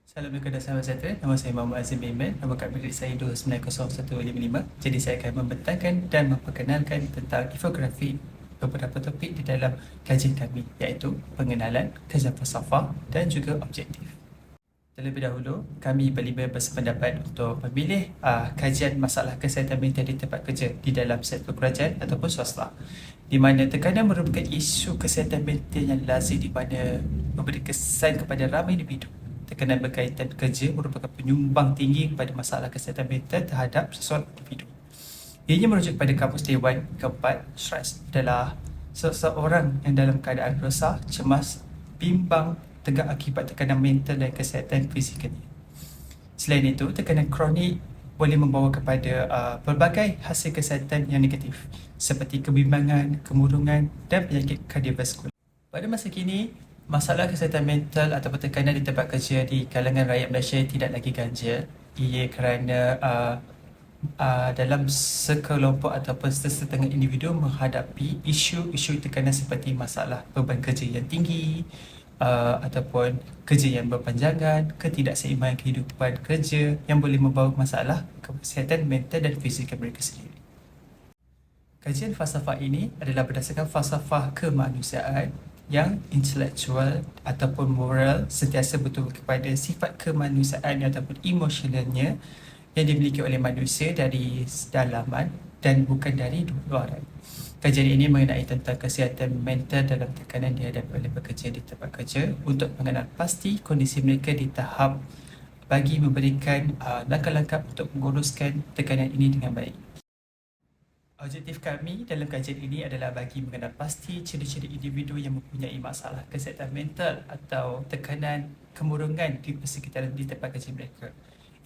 Assalamualaikum dan salam sejahtera. Nama saya Muhammad Azim Iman. Nama kad milik saya 290155. Jadi saya akan membentangkan dan memperkenalkan tentang infografi beberapa topik di dalam kajian kami, iaitu pengenalan, kajian falsafah dan juga objektif. Terlebih dahulu, kami berlima bersependapat untuk memilih kajian masalah kesihatan mental di tempat kerja di dalam sektor kerajaan ataupun swasta, di mana tekanan merupakan isu kesihatan mental yang lazim di mana memberi kesan kepada ramai individu. Tekanan berkaitan kerja merupakan penyumbang tinggi kepada masalah kesihatan mental terhadap seseorang individu. Ianya merujuk pada kamus Dewan keempat, stres adalah seseorang yang dalam keadaan resah, cemas, bimbang, tegak akibat tekanan mental dan kesihatan fizikalnya. Selain itu, tekanan kronik boleh membawa kepada pelbagai hasil kesihatan yang negatif seperti kebimbangan, kemurungan dan penyakit kardiovaskular. Pada masa kini, masalah kesihatan mental atau tekanan di tempat kerja di kalangan rakyat Malaysia tidak lagi ganjil. Ia kerana dalam sekelompok ataupun setengah individu menghadapi isu-isu tekanan seperti masalah beban kerja yang tinggi, ataupun kerja yang berpanjangan, ketidakseimbangan kehidupan kerja yang boleh membawa masalah kesihatan mental dan fizikal mereka sendiri. Kajian falsafah ini adalah berdasarkan falsafah kemanusiaan yang intelektual ataupun moral sentiasa bertumbuh kepada sifat kemanusiaan ataupun emosionalnya yang dimiliki oleh manusia dari dalaman dan bukan dari luaran. Kajian ini mengenai tentang kesihatan mental dalam tekanan dihadapi oleh pekerja di tempat kerja untuk mengenal pasti kondisi mereka di tahap bagi memberikan langkah-langkah untuk menguruskan tekanan ini dengan baik. Objektif kami dalam kajian ini adalah bagi mengenal pasti ciri-ciri individu yang mempunyai masalah kesihatan mental atau tekanan kemurungan di persekitaran di tempat kerja mereka.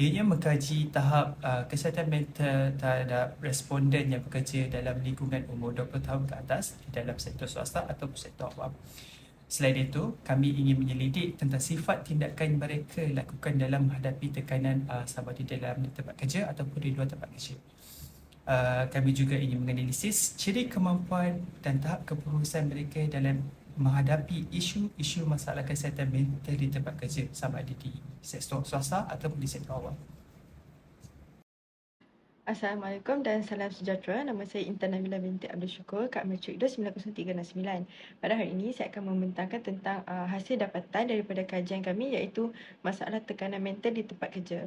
Ianya mengkaji tahap kesihatan mental terhadap responden yang bekerja dalam lingkungan umur 20 tahun ke atas di dalam sektor swasta atau sektor awam. Selain itu, kami ingin menyelidik tentang sifat tindakan mereka lakukan dalam menghadapi tekanan sama di dalam tempat kerja ataupun di luar tempat kerja. Kami juga ingin menganalisis ciri kemampuan dan tahap keputusan mereka dalam menghadapi isu-isu masalah kesihatan mental di tempat kerja sama ada di sektor swasta ataupun di sektor awam. Assalamualaikum dan salam sejahtera. Nama saya Intan Nabila binti Abdul Syukur, Kak Matric 290369. Pada hari ini saya akan membentangkan tentang hasil dapatan daripada kajian kami, iaitu masalah tekanan mental di tempat kerja.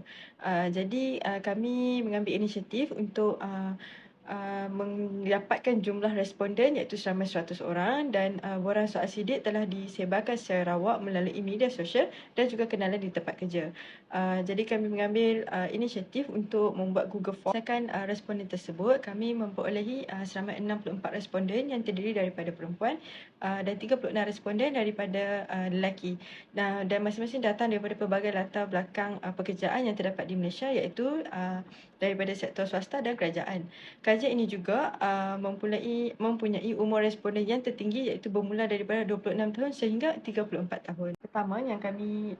Jadi kami mengambil inisiatif untuk mendapatkan jumlah responden iaitu seramai 100 orang, dan borang soal sidik telah disebarkan secara rawak melalui media sosial dan juga kenalan di tempat kerja. Jadi kami mengambil inisiatif untuk membuat Google Form. Berdasarkan responden tersebut, kami memperolehi seramai 64 responden yang terdiri daripada perempuan dan 36 responden daripada lelaki. Dan masing-masing datang daripada pelbagai latar belakang pekerjaan yang terdapat di Malaysia, iaitu daripada sektor swasta dan kerajaan. Kajian ini juga mempunyai umur responden yang tertinggi, iaitu bermula daripada 26 tahun sehingga 34 tahun. Pertama yang kami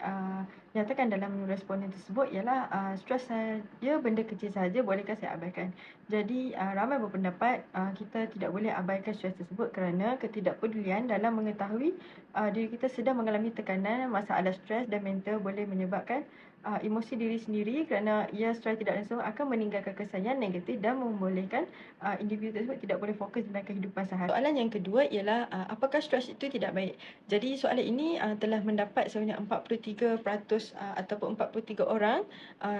nyatakan dalam responden tersebut ialah stres saja, benda kecil saja, bolehkah saya abaikan? Jadi ramai berpendapat kita tidak boleh abaikan stres tersebut kerana ketidakpedulian dalam mengetahui diri kita sedang mengalami tekanan. Masalah stres dan mental boleh menyebabkan emosi diri sendiri kerana ia secara tidak langsung akan meninggalkan kesan yang negatif dan membolehkan individu tersebut tidak boleh fokus dalam kehidupan sehari. Soalan yang kedua ialah apakah stres itu tidak baik? Jadi soalan ini telah mendapat sebanyak 43% ataupun 43 orang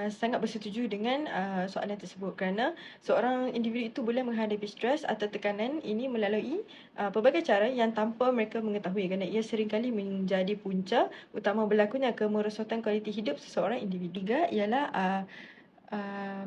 sangat bersetuju dengan soalan tersebut, kerana seorang individu itu boleh menghadapi stres atau tekanan ini melalui pelbagai cara yang tanpa mereka mengetahui, kerana ia seringkali menjadi punca utama berlakunya kemerosotan kualiti hidup seseorang individu. Tiga ialah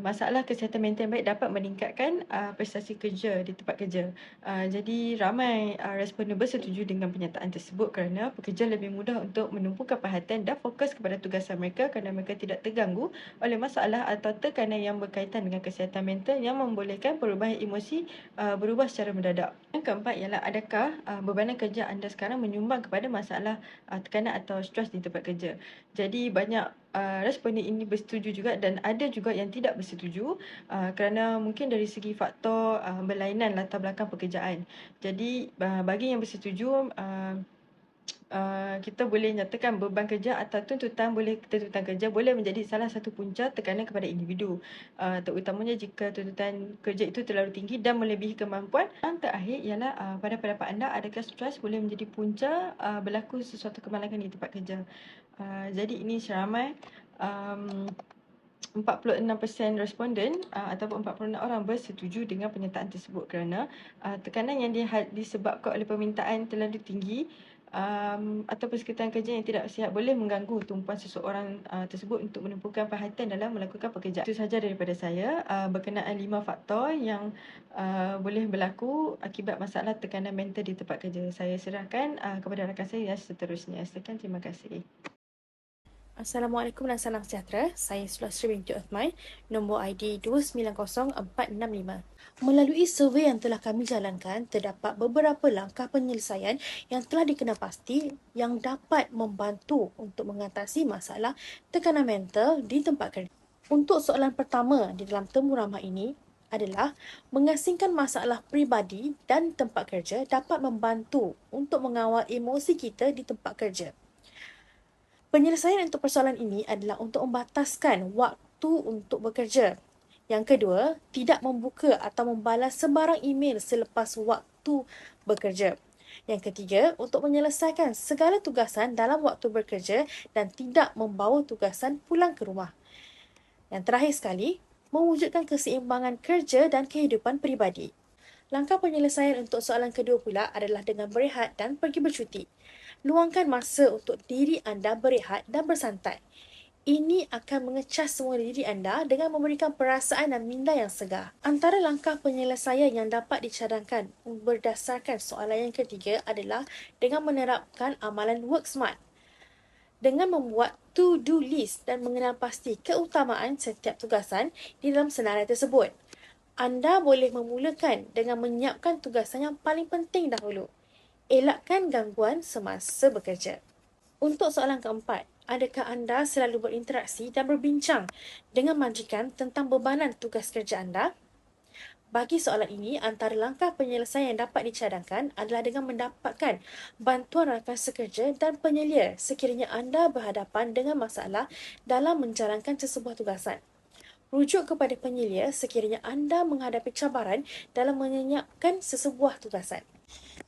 masalah kesihatan mental yang baik dapat meningkatkan prestasi kerja di tempat kerja. Jadi ramai responden bersetuju dengan pernyataan tersebut kerana pekerja lebih mudah untuk menumpukan perhatian dan fokus kepada tugasan mereka kerana mereka tidak terganggu oleh masalah atau tekanan yang berkaitan dengan kesihatan mental yang membolehkan perubahan emosi berubah secara mendadak. Yang keempat ialah adakah bebanan kerja anda sekarang menyumbang kepada masalah tekanan atau stres di tempat kerja. Jadi banyak responden ini bersetuju juga, dan ada juga yang tidak bersetuju kerana mungkin dari segi faktor berlainan latar belakang pekerjaan. Jadi bagi yang bersetuju, kita boleh nyatakan beban kerja atau tuntutan kerja boleh menjadi salah satu punca tekanan kepada individu, terutamanya jika tuntutan kerja itu terlalu tinggi dan melebihi kemampuan. Yang terakhir ialah pada pendapat anda, adakah stres boleh menjadi punca berlaku sesuatu kemalangan di tempat kerja? Jadi ini seramai 46% responden ataupun 46 orang bersetuju dengan pernyataan tersebut kerana tekanan yang disebabkan oleh permintaan terlalu tinggi ataupun sekitar kerja yang tidak sihat boleh mengganggu tumpuan seseorang tersebut untuk menumpukan perhatian dalam melakukan pekerjaan. Itu sahaja daripada saya berkenaan 5 faktor yang boleh berlaku akibat masalah tekanan mental di tempat kerja. Saya serahkan kepada rakan saya yang seterusnya. Sekian, terima kasih. Assalamualaikum dan salam sejahtera. Saya Sulastri binti Uthman, nombor ID 290465. Melalui survei yang telah kami jalankan, terdapat beberapa langkah penyelesaian yang telah dikenal pasti yang dapat membantu untuk mengatasi masalah tekanan mental di tempat kerja. Untuk soalan pertama di dalam temu ramah ini adalah mengasingkan masalah peribadi dan tempat kerja dapat membantu untuk mengawal emosi kita di tempat kerja. Penyelesaian untuk persoalan ini adalah untuk membataskan waktu untuk bekerja. Yang kedua, tidak membuka atau membalas sembarang email selepas waktu bekerja. Yang ketiga, untuk menyelesaikan segala tugasan dalam waktu bekerja dan tidak membawa tugasan pulang ke rumah. Yang terakhir sekali, mewujudkan keseimbangan kerja dan kehidupan peribadi. Langkah penyelesaian untuk soalan kedua pula adalah dengan berehat dan pergi bercuti. Luangkan masa untuk diri anda berehat dan bersantai. Ini akan mengecas semua diri anda dengan memberikan perasaan dan minda yang segar. Antara langkah penyelesaian yang dapat dicadangkan berdasarkan soalan yang ketiga adalah dengan menerapkan amalan Work Smart. Dengan membuat to-do list dan mengenal pasti keutamaan setiap tugasan di dalam senarai tersebut. Anda boleh memulakan dengan menyiapkan tugasan yang paling penting dahulu. Elakkan gangguan semasa bekerja. Untuk soalan keempat, adakah anda selalu berinteraksi dan berbincang dengan majikan tentang bebanan tugas kerja anda? Bagi soalan ini, antara langkah penyelesaian yang dapat dicadangkan adalah dengan mendapatkan bantuan rakan sekerja dan penyelia sekiranya anda berhadapan dengan masalah dalam menjalankan sesebuah tugasan. Rujuk kepada penyelia sekiranya anda menghadapi cabaran dalam menyiapkan sesebuah tugasan.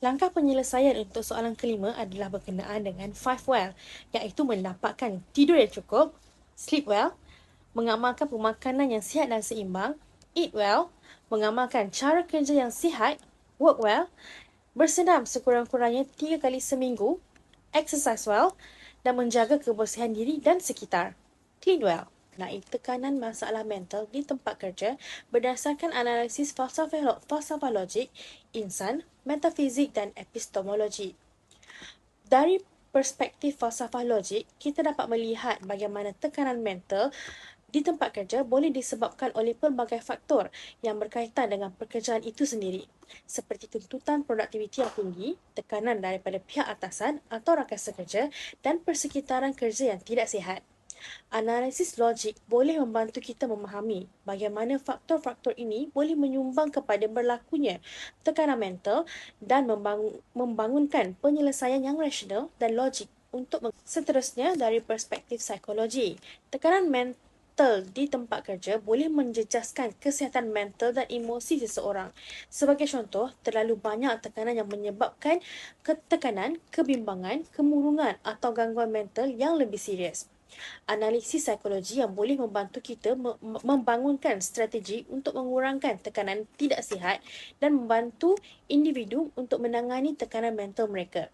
Langkah penyelesaian untuk soalan kelima adalah berkenaan dengan 5 well, iaitu mendapatkan tidur yang cukup, sleep well, mengamalkan pemakanan yang sihat dan seimbang, eat well, mengamalkan cara kerja yang sihat, work well, bersenam sekurang-kurangnya 3 kali seminggu, exercise well, dan menjaga kebersihan diri dan sekitar, clean well. Naik tekanan masalah mental di tempat kerja berdasarkan analisis falsafah logik, insan, metafizik dan epistemologi. Dari perspektif falsafah logik, kita dapat melihat bagaimana tekanan mental di tempat kerja boleh disebabkan oleh pelbagai faktor yang berkaitan dengan pekerjaan itu sendiri, seperti tuntutan produktiviti yang tinggi, tekanan daripada pihak atasan atau rakan sekerja, dan persekitaran kerja yang tidak sihat. Analisis logik boleh membantu kita memahami bagaimana faktor-faktor ini boleh menyumbang kepada berlakunya tekanan mental dan membangunkan penyelesaian yang rasional dan logik untuk seterusnya dari perspektif psikologi. Tekanan mental di tempat kerja boleh menjejaskan kesihatan mental dan emosi seseorang. Sebagai contoh, terlalu banyak tekanan yang menyebabkan ketekanan, kebimbangan, kemurungan atau gangguan mental yang lebih serius. Analisis psikologi yang boleh membantu kita membangunkan strategi untuk mengurangkan tekanan tidak sihat dan membantu individu untuk menangani tekanan mental mereka.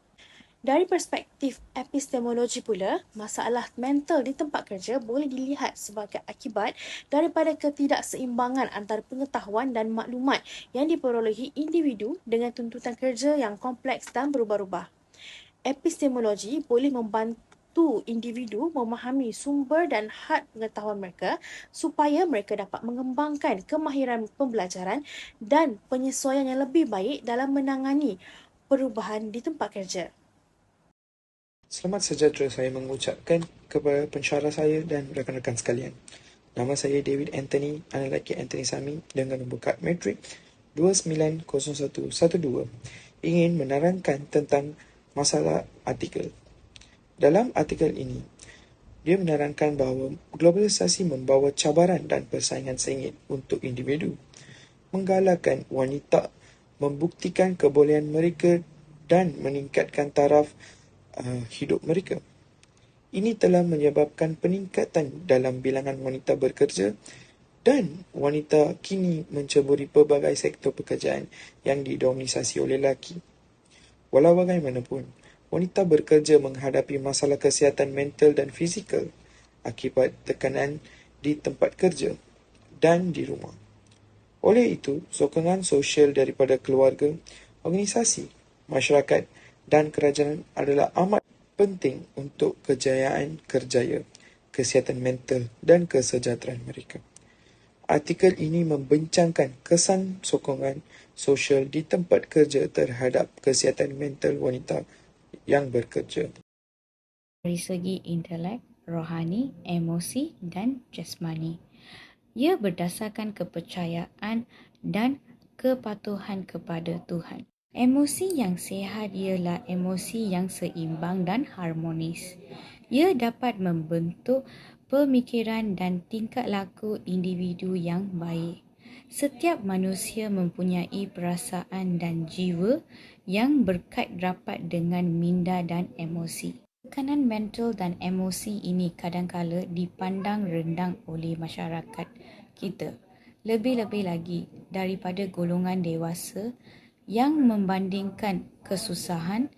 Dari perspektif epistemologi pula, masalah mental di tempat kerja boleh dilihat sebagai akibat daripada ketidakseimbangan antara pengetahuan dan maklumat yang diperolehi individu dengan tuntutan kerja yang kompleks dan berubah-ubah. Epistemologi boleh membantu individu memahami sumber dan had pengetahuan mereka supaya mereka dapat mengembangkan kemahiran pembelajaran dan penyesuaian yang lebih baik dalam menangani perubahan di tempat kerja. Selamat sejahtera saya mengucapkan kepada pensyarah saya dan rakan-rakan sekalian. Nama saya David Anthony, anak lelaki Anthony Sami dengan nombor kad matrik 290112. Ingin menerangkan tentang masalah artikel. Dalam artikel ini, dia menerangkan bahawa globalisasi membawa cabaran dan persaingan sengit untuk individu, menggalakkan wanita membuktikan kebolehan mereka dan meningkatkan taraf hidup mereka. Ini telah menyebabkan peningkatan dalam bilangan wanita bekerja dan wanita kini menceburi pelbagai sektor pekerjaan yang didominasi oleh lelaki. Walau bagaimanapun, wanita bekerja menghadapi masalah kesihatan mental dan fizikal akibat tekanan di tempat kerja dan di rumah. Oleh itu, sokongan sosial daripada keluarga, organisasi, masyarakat dan kerajaan adalah amat penting untuk kejayaan kerjaya, kesihatan mental dan kesejahteraan mereka. Artikel ini membincangkan kesan sokongan sosial di tempat kerja terhadap kesihatan mental wanita yang bekerja. Dari segi intelek, rohani, emosi dan jasmani. Ia berdasarkan kepercayaan dan kepatuhan kepada Tuhan. Emosi yang sihat ialah emosi yang seimbang dan harmonis. Ia dapat membentuk pemikiran dan tingkah laku individu yang baik. Setiap manusia mempunyai perasaan dan jiwa yang berkait rapat dengan minda dan emosi. Tekanan mental dan emosi ini kadang-kala dipandang rendah oleh masyarakat kita. Lebih-lebih lagi daripada golongan dewasa yang membandingkan kesusahan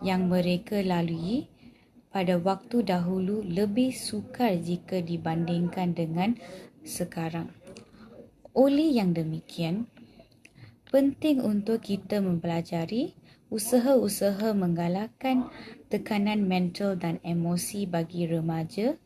yang mereka lalui pada waktu dahulu lebih sukar jika dibandingkan dengan sekarang. Oleh yang demikian, penting untuk kita mempelajari usaha-usaha menggalakkan tekanan mental dan emosi bagi remaja,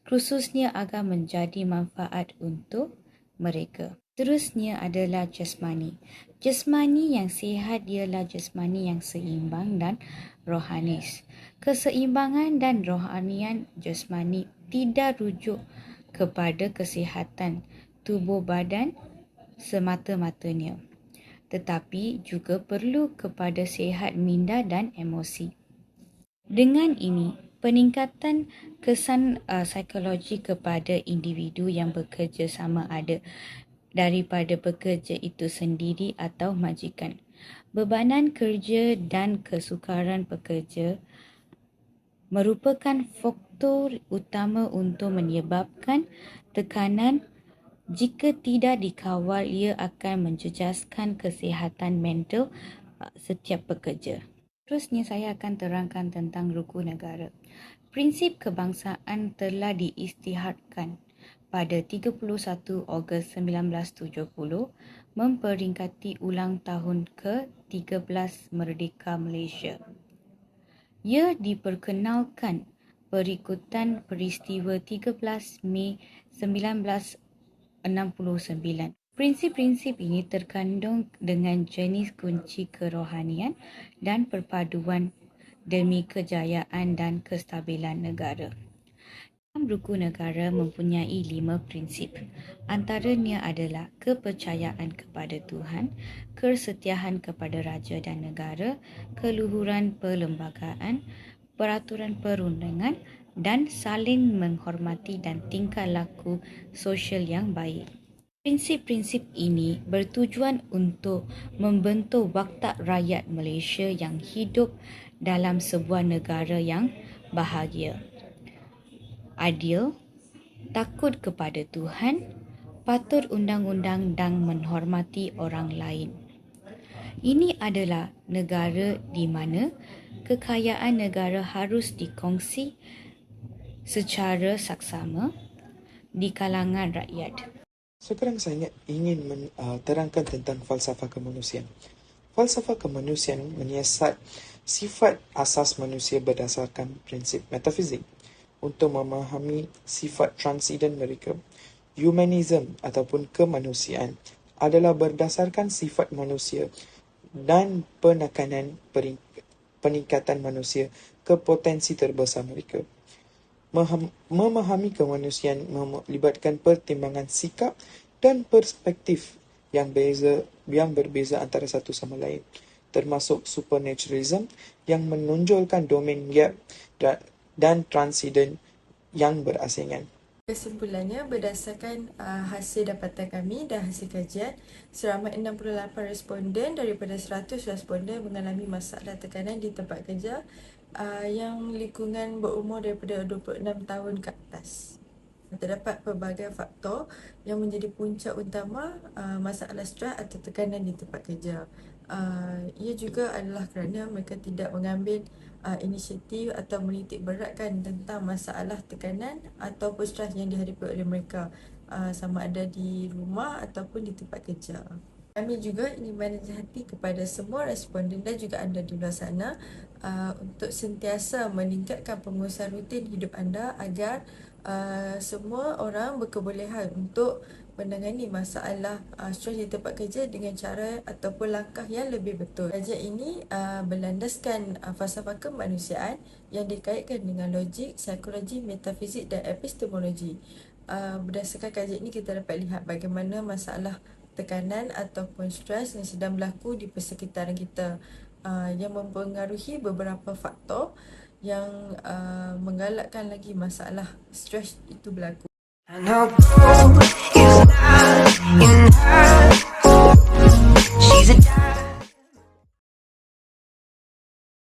khususnya agar menjadi manfaat untuk mereka. Terusnya adalah jasmani. Jasmani yang sihat ialah jasmani yang seimbang dan rohanis. Keseimbangan dan rohanian jasmani tidak rujuk kepada kesihatan tubuh badan semata-matanya, tetapi juga perlu kepada sihat minda dan emosi. Dengan ini, peningkatan kesan psikologi kepada individu yang bekerja sama ada daripada pekerja itu sendiri atau majikan. Bebanan kerja dan kesukaran pekerja merupakan faktor utama untuk menyebabkan tekanan. Jika tidak dikawal, ia akan menjejaskan kesihatan mental setiap pekerja. Terusnya saya akan terangkan tentang rukun negara. Prinsip kebangsaan telah diisytiharkan pada 31 Ogos 1970 memperingati ulang tahun ke-13 Merdeka Malaysia. Ia diperkenalkan berikutan peristiwa 13 Mei 1969. Prinsip-prinsip ini terkandung dengan jenis kunci kerohanian dan perpaduan demi kejayaan dan kestabilan negara. Dalam rukun negara mempunyai 5 prinsip. Antaranya adalah kepercayaan kepada Tuhan, kesetiaan kepada raja dan negara, keluhuran perlembagaan, peraturan perundangan dan saling menghormati dan tingkah laku sosial yang baik. Prinsip-prinsip ini bertujuan untuk membentuk watak rakyat Malaysia yang hidup dalam sebuah negara yang bahagia, adil, takut kepada Tuhan, patuh undang-undang dan menghormati orang lain. Ini adalah negara di mana kekayaan negara harus dikongsi secara saksama di kalangan rakyat. Sekarang saya ingin terangkan tentang falsafah kemanusiaan. Falsafah kemanusiaan menyiasat sifat asas manusia berdasarkan prinsip metafizik untuk memahami sifat transiden mereka. Humanism ataupun kemanusiaan adalah berdasarkan sifat manusia dan penekanan peningkatan manusia ke potensi terbesar mereka. Memahami kemanusiaan melibatkan pertimbangan sikap dan perspektif yang berbeza antara satu sama lain. termasuk supernaturalism yang menonjolkan domain gaib dan transiden yang berasingan. Kesimpulannya, berdasarkan hasil dapatan kami dan hasil kajian, seramai 68 responden daripada 100 responden mengalami masalah tekanan di tempat kerja yang lingkungan berumur daripada 26 tahun ke atas. Terdapat pelbagai faktor yang menjadi punca utama masalah stres atau tekanan di tempat kerja. Ia juga adalah kerana mereka tidak mengambil inisiatif atau menitik beratkan tentang masalah tekanan ataupun stres yang dihadapi oleh mereka, sama ada di rumah ataupun di tempat kerja. Kami juga ingin menasihati kepada semua responden dan juga anda di luar sana untuk sentiasa meningkatkan pengurusan rutin hidup anda agar semua orang berkebolehan untuk menangani masalah stres di tempat kerja dengan cara ataupun langkah yang lebih betul. Kajian ini berlandaskan falsafah kemanusiaan yang dikaitkan dengan logik, psikologi, metafizik dan epistemologi. Berdasarkan kajian ini kita dapat lihat bagaimana masalah tekanan ataupun stres yang sedang berlaku di persekitaran kita yang mempengaruhi beberapa faktor yang menggalakkan lagi masalah stres itu berlaku.